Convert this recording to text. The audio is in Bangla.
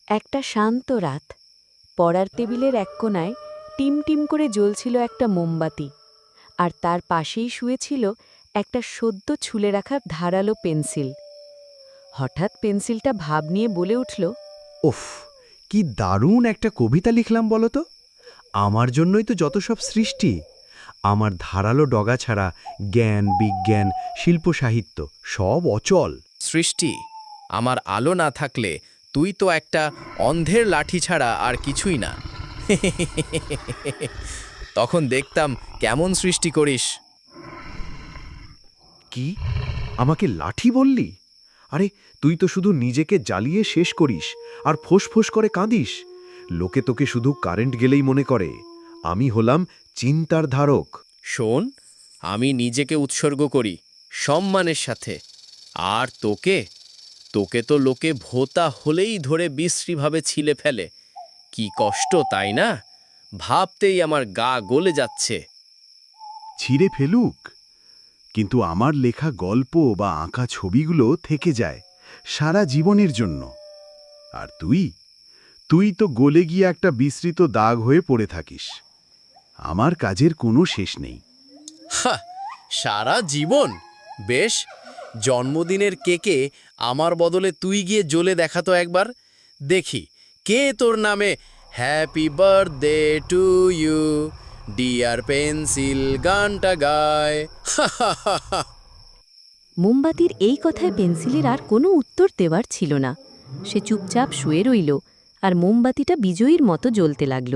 একটা শান্ত রাত। পড়ার টেবিলের এক কোণায় টিমটিম করে জ্বলছিল একটা মোমবাতি, আর তার পাশেই শুয়েছিল একটা সদ্য ছুলে রাখা ধারালো পেন্সিল। হঠাৎ পেন্সিলটা ভাব নিয়ে বলে উঠল, উফ, কি দারুণ একটা কবিতা লিখলাম বলো তো। আমার জন্যই তো যত সব সৃষ্টি। আমার ধারালো ডগা ছাড়া জ্ঞান, বিজ্ঞান, শিল্প, সাহিত্য সব অচল। সৃষ্টি, আমার আলো না থাকলে তুই তো একটা অন্ধের লাঠি ছাড়া আর কিছুই না। তখন দেখতাম কেমন সৃষ্টি করিস। কি? আমাকে লাঠি বললি? আরে, তুই তো শুধু নিজেকে জ্বালিয়ে শেষ করিস আর ফোঁস করে কাঁদিস। লোকে তোকে শুধু কারেন্ট গেলেই মনে করে। আমি হলাম চিন্তার ধারক। শোন, আমি নিজেকে উৎসর্গ করি সম্মানের সাথে। আর তোকে তোকে তো লোকে ভোতা হলেই ধরে বিশ্রীভাবে ছিলে ফেলে। কি কষ্ট, তাই না? ভাবতেই আমার গা গলে যাচ্ছে। ছিঁড়ে ফেলুক, কিন্তু আমার লেখা গল্প বা আঁকা ছবিগুলো থেকে যায় সারা জীবনের জন্য। আর তুই তুই তো গলে গিয়ে একটা বিস্তৃত দাগ হয়ে পড়ে থাকিস। আমার কাজের কোনো শেষ নেই। হা! সারা জীবন? বেশ, জন্মদিনের কেকে আমার বদলে তুই গিয়ে জ্বলে দেখাতো একবার। দেখি কে তোর নামে happy birthday to you dear pencil গানটা গায়। মোমবাতির এই কথায় পেন্সিলের আর কোনো উত্তর দেওয়ার ছিল না। সে চুপচাপ শুয়ে রইল, আর মোমবাতিটা বিজয়ীর মতো জ্বলতে লাগল।